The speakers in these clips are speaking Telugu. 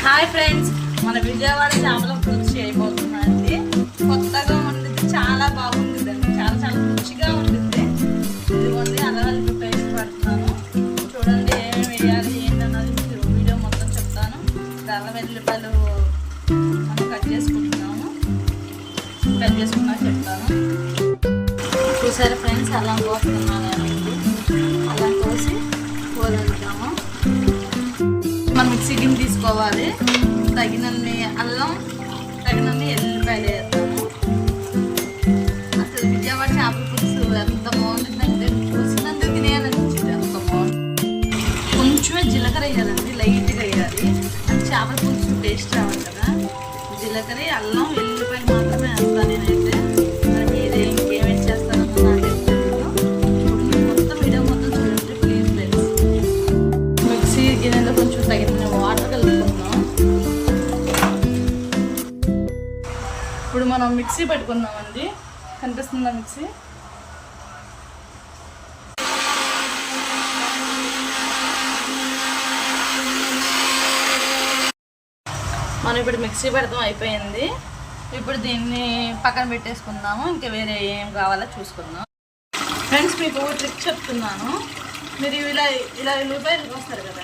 హాయ్ ఫ్రెండ్స్, మన విజయవాడ చేపల పులుసు చేయబోతున్నామండి. కొత్తగా ఉంటుంది, చాలా బాగుంటుంది అండి. చాలా చాలా రుచిగా ఉంటుంది. ఇదిగోండి అల్లం పేస్ట్ పడుతున్నాను. చూడండి ఏమేమి వేయాలి ఏంటన్నది వీడియో మొత్తం చెప్తాను. అల్లం వెల్లుల్లిపాయలు మనం కట్ చేసుకుంటున్నాము. కట్ చేసుకున్నాక చెప్తాను. చూసారా ఫ్రెండ్స్, అల్లం కోస్తున్నాను. అల్లం కోసి పోదంటాము. మనం మిక్సీ గిన్నె తీసుకోవాలి. తగినన్ని అల్లం, తగినన్ని ఎల్లిపాయలు వేస్తాము. అసలు విజయవాడ చేపల పులుసు ఎంత బాగుంటుందంటే చూసినందుకు తినేయాలనిపించింది. ఎంత బాగుంటుంది. కొంచెమే జీలకర్ర వేయాలండి, లైట్గా వేయాలి. అది చేపల పులుసు టేస్ట్ రావాలి కదా. జీలకర్ర, అల్లం, ఎల్లిపాయలు మాత్రమే వేస్తాను నేనైతే. మరి మీరే ఇంకేమేమి చేస్తానో నాకైతే తెలియదు. ఇప్పుడు మొత్తం వీడియో మొత్తం చూడండి ప్లీజ్ ఫ్రెండ్స్. మిక్సీ గిన్నెలో కొంచెం తగిన వాటర్ కలుపుకుందాం. ఇప్పుడు మనం మిక్సీ పెట్టుకుందామండి. కనిపిస్తుందా మిక్సీ? మనం ఇప్పుడు మిక్సీ పెడతాం, అయిపోయింది. ఇప్పుడు దీన్ని పక్కన పెట్టేసుకుందాము. ఇంకా వేరే ఏం కావాలో చూసుకుందాం. ఫ్రెండ్స్, మీకు ట్రిక్ చెప్తున్నాను. మీరు ఇలా ఇలా ఉల్లిపాయలు కోస్తారు కదా,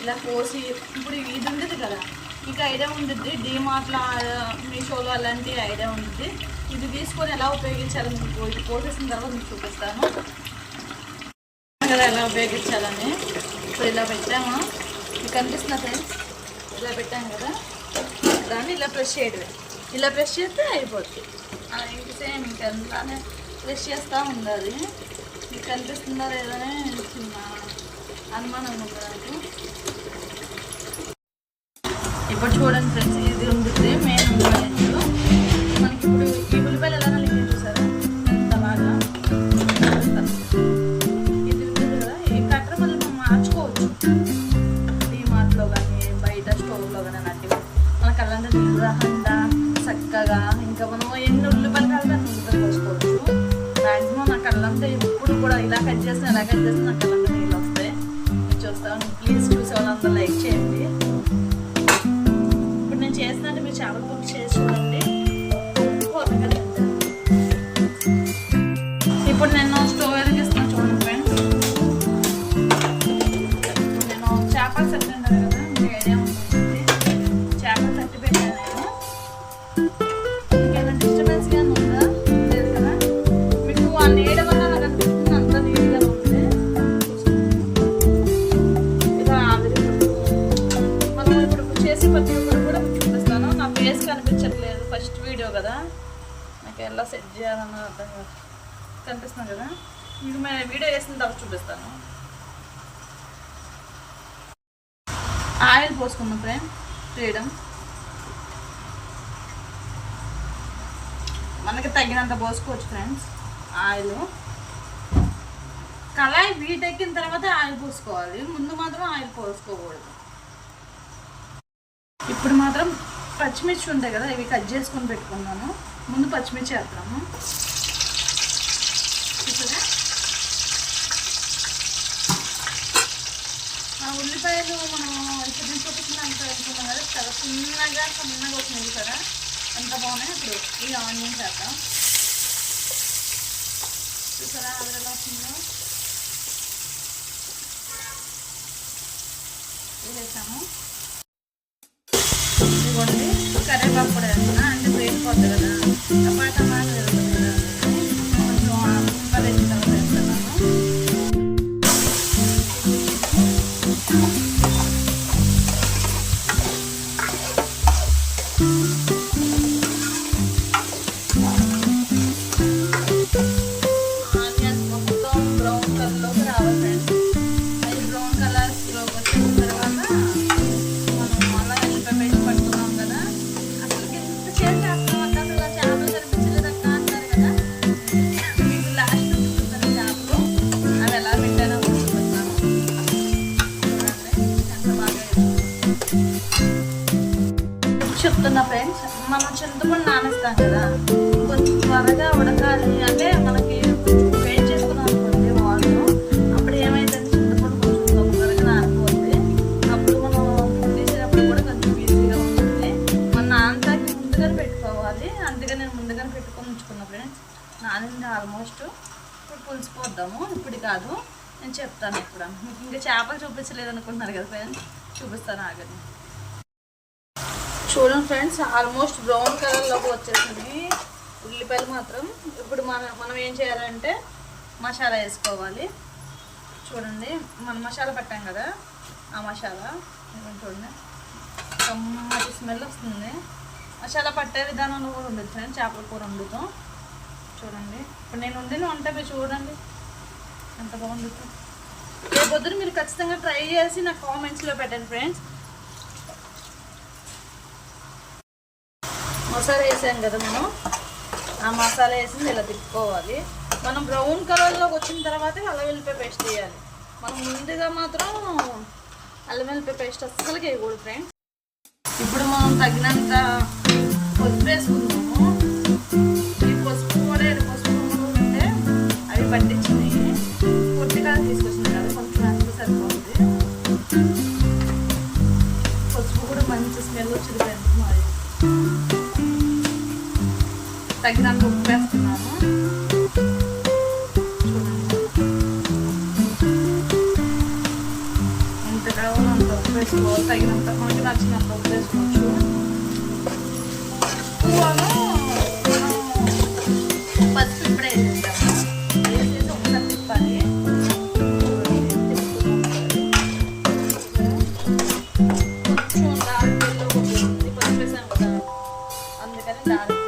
ఇలా కోసి ఇప్పుడు ఇది ఉంటుంది కదా, మీకు ఐడియా ఉంటుంది. డీమార్ట్లో, మీషోలో అలాంటి ఐడియా ఉంటుంది. ఇది తీసుకొని ఎలా ఉపయోగించాలో మీకు ఇది కోసేసిన తర్వాత మీకు చూపిస్తాను కదా ఎలా ఉపయోగించాలని. ఇప్పుడు ఇలా పెట్టాము, మీకు కనిపిస్తున్నా ఫ్రెండ్స్. ఇలా పెట్టాము కదా, దాన్ని ఇలా ప్రెస్ చేయడమే. ఇలా ప్రెస్ చేస్తే అయిపోతుంది. ఇంక సేమ్ ఇంకా అలానే ప్రెస్ చేస్తూ ఉండాలి. మీకు కనిపిస్తుందా లేదని చిన్న అనుమానం ఉంది నాకు. ఇప్పుడు చూడండి ఫ్రెండ్స్, ఇది ఉంటుంది మెయిన్ ఇంగ్రీడియంట్. మనకి ఇప్పుడు ఈ ఉల్లిపాయలు ఎలా నలిగి చూసారా ఎంత బాగా. ఇది ఉంటుంది కదా, ఈ కట్టర్ మళ్ళీ మనం మార్చుకోవచ్చు. డీమార్ట్లో కానీ బయట స్టోర్లో కానీ అన్నట్టుగా మనకు అలాంటి నిర్వహంగా చక్కగా. ఇంకా మనం ఎన్ని ఉల్లిపాయలు కావాలి అన్ని ఉల్లిపాయలు పోసుకోవచ్చు. మ్యాక్సిమం నాకు అల్లంతా ఎప్పుడు కూడా ఇలా కట్ చేసిన ఎలా కట్ చేసిన నాకు అల్లంతా నీళ్ళు వస్తాయి. చూస్తాను. ప్లీజ్ చూసే వాళ్ళంతా లైక్ చేయండి. నేను చేస్తానంటే మీరు చేపల పులుసు చేసి చూడండి. ఇప్పుడు నేను స్టవ్ వెలిగిస్తున్నాను చూడండి ఫ్రెండ్స్. నేను చేపలు సెట్ అంటారు కదా, మీకు ఐడియా ఉంటుంది. చేపలు తట్టి పెట్టాను నేను. ఇంకేమైనా డిస్టర్బెన్స్ కానీ ఉందా? లేదు కదా. మీకు ఆ నీడ వల్ల నాకు అనిపిస్తుంది అంత నీట్గా ఉంది. ఇలా ఆవిరి మనం ఇప్పుడు చేసి ప్రతి ఒక్కరు కూడా చూపిస్తాను. నా ఫేస్ కనిపించట్లేదు, ఫస్ట్ వీడియో కదా, నాకు ఎలా సెట్ చేయాలన్న అర్థం కాదు. కనిపిస్తున్నాను కదా, మీకు మేము వీడియో వేసిన తర్వాత చూపిస్తాను. ఆయిల్ పోసుకున్నాం ఫ్రెండ్, ఫ్రీడమ్ మనకి తగినంత పోసుకోవచ్చు ఫ్రెండ్స్. ఆయిల్ కళాయి వీటెక్కిన తర్వాత ఆయిల్ పోసుకోవాలి, ముందు మాత్రం ఆయిల్ పోసుకోకూడదు. ఇప్పుడు మాత్రం పచ్చిమిర్చి ఉంటాయి కదా, ఇవి కట్ చేసుకొని పెట్టుకున్నాను. ముందు పచ్చిమిర్చి వేస్తాము. చూసారా, ఉల్లిపాయలు మనం ఇప్పుడు నేను చూపించినంత అనుకున్నాం కదా, చాలా సన్నగా వచ్చినాయి కదా, ఎంత బాగున్నాయి. ఇప్పుడు ఈ ఆనియన్స్ వేద్దాం. చూసారా అది ఎలా వస్తుందో. వేసాము. ఇదిగోండి కరివేపాకు కూడా వేస్తున్నా, అంటే వేసిపోద్ది కదా, టమాటా బాగా వేస్తుంది కదా, కొంచెం ఉప్పు వేసిన తర్వాత వేస్తున్నాను. ఆనియన్స్ మొత్తం బ్రౌన్ కలర్లోకి రావాలి ఫ్రెండ్స్. అది బ్రౌన్ కలర్లోకి వచ్చిన తర్వాత మనం అలా వేసి పట్టుకున్నాం కదా. అసలు ఎంత చేసేస్తాం అక్క, అసలు చేపలు కనిపించలేదు అక్క అంటారు కదా. మీకు లాస్ట్ చూపిస్తాను చేపలు అవి ఎలా పెట్టానో చూపిస్తాను. చూడండి ఎంత బాగా చెప్తున్నా ఫ్రెండ్స్. మనం చింతపండు నానేస్తాం కదా, కొంచెం త్వరగా ఉడకాలి అంటే మనకి వెయిట్ చేసుకున్నాం అనుకోండి వాటర్. అప్పుడు ఏమైందంటే చింతపండు కొంచెం తొందరగా నానిపోతుంది. అప్పుడు మనం తీసేటప్పుడు కూడా కొంచెం నానింది ఆల్మోస్ట్. ఇప్పుడు పులిసిపోద్దాము. ఇప్పుడు కాదు, నేను చెప్తాను ఇప్పుడు. మీకు ఇంకా చేపలు చూపించలేదు అనుకుంటున్నారు కదా ఫ్రెండ్స్, చూపిస్తాను ఆగండి. చూడండి ఫ్రెండ్స్, ఆల్మోస్ట్ బ్రౌన్ కలర్లోకి వచ్చేసింది ఉల్లిపాయలు మాత్రం. ఇప్పుడు మనం ఏం చేయాలంటే మసాలా వేసుకోవాలి. చూడండి, మనం మసాలా పెట్టాం కదా, ఆ మసాలా చూడండి కమ్మటి స్మెల్ వస్తుంది. మసాలా పట్టే విధానంలో కూడా ఉండదు ఫ్రెండ్స్ చేపల కూర వండుతాం. చూడండి, ఇప్పుడు నేను వండిన వంట మీరు చూడండి ఎంత బాగుండుతో. రేపొద్దున మీరు ఖచ్చితంగా ట్రై చేసి నాకు కామెంట్స్లో పెట్టండి ఫ్రెండ్స్. మసాలా వేసాం కదా మనం, ఆ మసాలా వేసింది ఇలా తిప్పుకోవాలి. మనం బ్రౌన్ కలర్లోకి వచ్చిన తర్వాత అల్లం వెల్లిపాయ పేస్ట్ వేయాలి. మనం ముందుగా మాత్రం అల్లం వెల్లిపాయ పేస్ట్ అస్సలు వేయకూడదు ఫ్రెండ్స్. ఇప్పుడు మనం తగినంత పసుపు వేసుకుందాము. ఈ పసుపు కూడా పసుపు ఉంటే అవి పట్టించినాయి, కొద్దిగా తీసుకొచ్చింది కదా, కొంచెం వేస్తే సరిపోతుంది. పసుపు కూడా మంచి స్మెల్ వచ్చింది ఫ్రెండ్స్. మరి తగినంత ఉప్పు వేస్తున్నాను. ఎంత కావాలో అంత ఉప్పు వేసుకోవాలి. తగినంత మనకి నచ్చినంత ఉప్పు వేసుకోవచ్చు. పువ్వును పసుపు ఇప్పుడే వేసేసాము. వేసేసి ఒకసారి తిప్పాలి. కొంచెం డార్క్ ఎల్లో ఉంటుంది, పసుపు వేసాం కదా, అందుకని డార్క్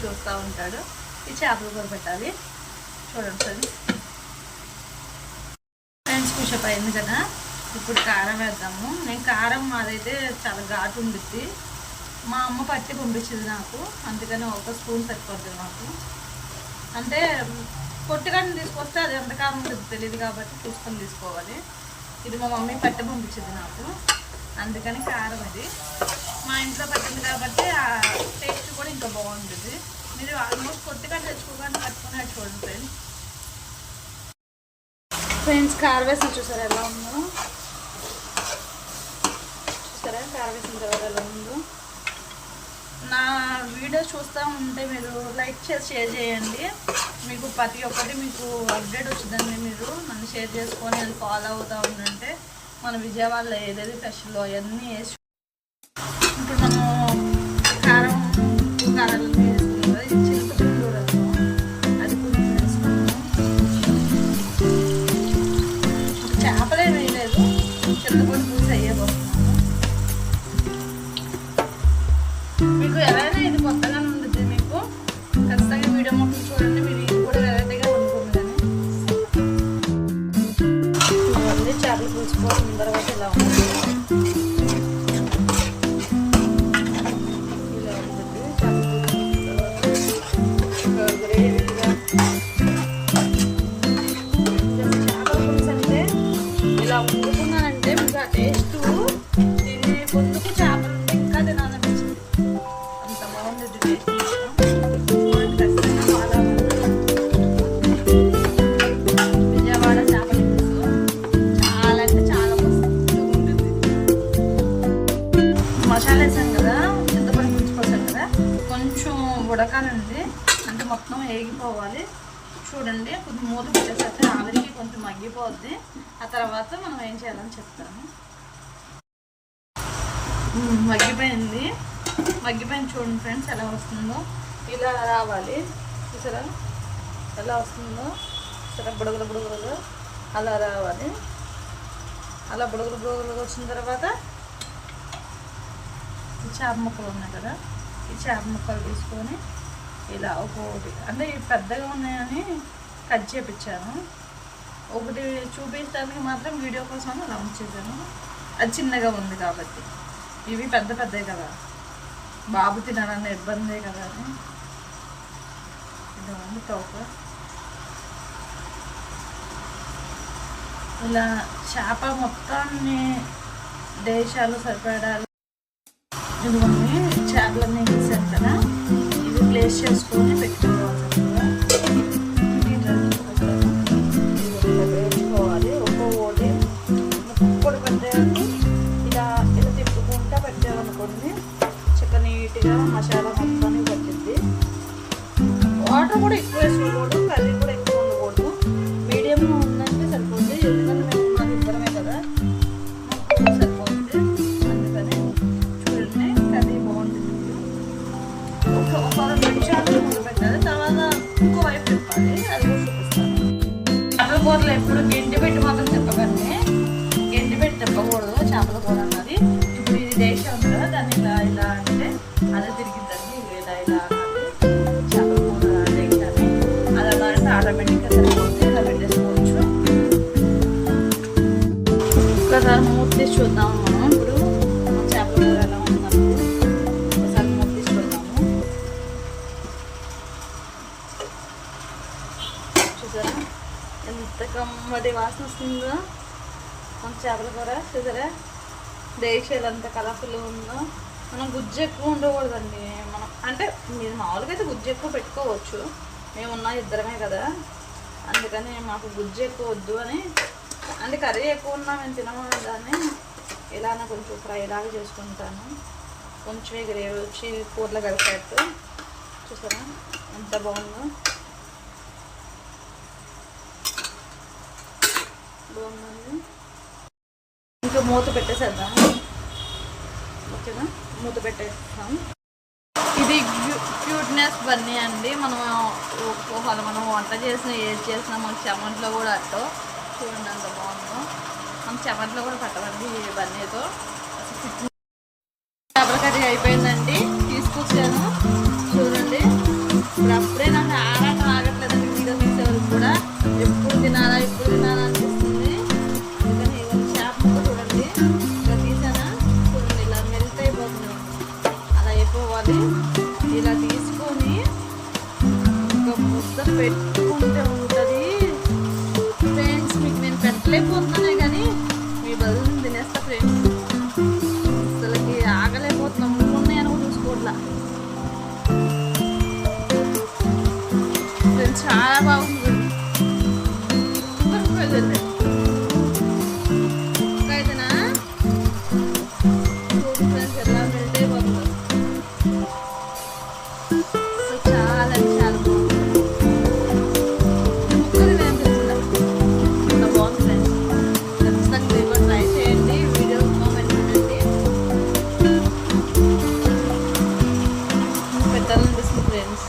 చూస్తూ ఉంటాడు. ఈ చేపల కూర పెట్టాలి. చూడండి ఫ్రెండ్స్, పుషప్ అయింది కదా. ఇప్పుడు కారం వేద్దాము. నేను కారం మాదైతే చాలా ఘాటు ఉండిద్ది. మా అమ్మ పట్టి పంపించింది నాకు, అందుకని ఒక స్పూన్ సరిపోతుంది నాకు. అంటే పొట్టిగాని తీసుకొస్తే అది ఎంత కారం ఉంటుంది తెలియదు కాబట్టి చూసుకొని తీసుకోవాలి. ఇది మా మమ్మీ పట్టి పంపించింది నాకు, అందుకని కారం ఇది మా ఇంట్లో పట్టింది కాబట్టి ఆ టేస్ట్ కూడా ఇంకా బాగుంటుంది. మీరు ఆల్మోస్ట్ కొద్దిగా తెచ్చుకోగానే పట్టుకునే చూడండి ఫ్రెండ్స్. ఫ్రెండ్స్, కారం వేసిన చూసారా ఎలా ఉందో? చూసారా కారం వేసిన తర్వాత ఎలా ఉందో? నా వీడియో చూస్తూ ఉంటే మీరు లైక్ చేసి షేర్ చేయండి. మీకు ప్రతి ఒక్కటి మీకు అప్డేట్ వచ్చిందండి. మీరు నన్ను షేర్ చేసుకొని అది ఫాలో అవుతూ ఉందంటే మన విజయవాడలో ఏదైతే స్పెషల్లో అవన్నీ వేసి ఇప్పుడు మనం కారం కారాలు వేసుకున్నాం కదా, ఇది చింతపండు రసం అది కూడా వేసుకున్నాము. చేపలే వేయలేదు, చింతపండు పూసి అయ్యేపోతున్నాము. మీకు ఎవరైనా ఇది కొత్తగా ఉంటుంది, మీకు ఖచ్చితంగా వీడియో మొత్తం చూడండి. మీరు ఇది కూడా వెరైటీగా వండుకుంటుందని. చేపలు పూసిపోతున్న తర్వాత ఇలా ఉంటుంది. ఇలా వండుకున్నానంటే మీకు ఆ టేస్ట్ తినే పొందుకు చేపలు ఇంకా తినాలనిపించింది. అంత బాగుంటుంది టేస్ట్. ఖచ్చితంగా బాగా విజయవాడ చేపల పులుసు చాలా అంటే చాలా మస్తు ఉంటుంది. మసాలా వేసాం కదా, చింతపండు పులుసుకోసాం కదా, కొంచెం ఉడకాలండి, అంటే మొత్తం వేగిపోవాలి. చూడండి, కొంచెం మూత పెట్టేసరికి ఆవిరికి కొంచెం మగ్గిపోద్ది. ఆ తర్వాత మనం ఏం చేయాలని చెప్తాను. మగ్గిపోయింది చూడండి ఫ్రెండ్స్ ఎలా వస్తుందో. ఇలా రావాలి, చూసారా ఎలా వస్తుందో? సరే బుడగలు బుడగలుగా అలా రావాలి. అలా బుడగలు బుడగలుగా వచ్చిన తర్వాత ఈ చేప ముక్కలు ఉన్నాయి కదా, ఈ చేప ముక్కలు తీసుకొని ఇలా ఒక్కొక్కటి, అంటే ఇవి పెద్దగా ఉన్నాయని కట్ చేయించాను. ఒకటి చూపించడానికి మాత్రం వీడియో కోసం అలా ఉంచేసాను. అది చిన్నగా ఉంది కాబట్టి. ఇవి పెద్ద పెద్దవి కదా, బాబు తినాలన్న ఇబ్బందే కదా అని ఇలా ఉంది తోక. ఇలా చేప మొత్తాన్ని దేశాలు సరిపడాలి. ఇదిగోండి చేపలన్నీ వేసాను కదా, ఇది ప్లేస్ చేసుకొని పెట్టుకోవాలి. వేసుకోవాలి. ఒక్క ఓడి ముక్కలు పెట్టేయాలి. ఇలా ఇలా తిప్పుకుంటా పెట్టామనుకోండి చక్కగా నీట్గా మసాలా మొత్తాన్ని పట్టింది. వాటర్ కూడా ఎక్కువ వేసుకోకూడదు, కర్రీ కూడా ఎక్కువ ఉండకూడదు, మీడియంగా ఉందంటే సరిపోతుంది. ఎందుకంటే మేము మాకు ఇవ్వడమే కదా, మాకు సరిపోతుంది. అందుకని చూడండి కర్రీ బాగుంటుంది. ఒక 2 నిమిషాలు మూత పెట్టాలి, తర్వాత ఇంకో వైపు తిప్పాలి. అది కూడా చూపిస్తాను. చేపల కూరలో ఎప్పుడు గెంటి పెట్టి మాత్రం తిప్పకండి, గెంటి పెట్టి తిప్పకూడదు చేపల కూర అన్నది. ఇప్పుడు ఇది దేశం ఉంది కదా, దాన్ని ఇలా ఇలా అంటే అదే తిరిగిద్దండి. ఇలా ఇలా అన్నది చేపల కూర దేశం అది అలా అంటే ఆటోమేటిక్గా సరిపోతుంది. ఇలా పెట్టేసుకోవచ్చు. ఒకసారి మూత తీసి చూద్దాము మనం. ఇప్పుడు చేపల కూర ఎలా ఉందన్నది ఒకసారి మూత తీసి చూద్దాము. చూసారా ఎంత కమ్మటి వాసన వస్తుందో మన చేపల కూర. చూసారా దేశాలు ఎంత కలర్ఫుల్గా ఉందో. మనం గుజ్జు ఎక్కువ ఉండకూడదండి. మనం అంటే మీరు మామూలుగా అయితే గుజ్జు ఎక్కువ పెట్టుకోవచ్చు, మేమున్నా ఇద్దరమే కదా, అందుకని మాకు గుజ్జు ఎక్కువ వద్దు అని, అంటే కర్రీ ఎక్కువ ఉన్నా మేము తినము దాన్ని ఇలానే కొంచెం ఫ్రై లాగా చేసుకుంటాను. కొంచెం గ్రేవీ వచ్చి కూరలో కలిపేట్టు. చూసారా ఎంత బాగుందో. బాగుందండి. ఇంకా మూత పెట్టేసేద్దాం. ఓకేనా, మూత పెట్టేస్తాం. ఇది క్యూట్నెస్ బన్నీ అండి. మనం వంట చేసిన ఏది చేసినా మనకి చెమట్లో కూడా అట్టో. చూడండి ఎంత బాగుందో. మనం చెమట్లో కూడా పట్టమండి ఈ బన్నీతో. చేపల కర్రీ అయిపోయిందండి, తీసుకొచ్చాను చూడండి. ఇప్పుడు అప్పుడే నాకు ఆరాటం ఆగట్లేదండి. వీడియో తీసేవాళ్ళు కూడా ఎప్పుడు తినాలా అనిపిస్తుంది. అందుకని చేప చూడండి ఇలా తీసానా, చూడండి ఇలా మెల్ట్ అయిపోతుంది. అలా అయిపోవాలి. ఇలా తీసుకొని ఒక ముద్ద పెట్టుకుంటే ఉంటుంది ఫ్రెండ్స్. మీకు నేను పెట్టలేకపోతున్నానే కానీ మీ బదులు తినేస్తా ఫ్రెండ్స్. అసలుకి ఆగలేకపోతున్నాం, ఉన్నాయని కూడా చూసుకోవట్లా ఫ్రెండ్స్. చాలా బాగుంది. అయితేనా ఫ్రెండ్స్ ఎలా మెల్ట్ అయిపోతుంది. చాలా చాలా బాగుంది. ముక్కలు నేను తెలుసుకుంటా చాలా బాగుంది ఫ్రెండ్స్. ఖచ్చితంగా మీరు కూడా ట్రై చేయండి. వీడియో కామెంట్ చేయండి. పెట్టాలనిపిస్తుంది ఫ్రెండ్స్.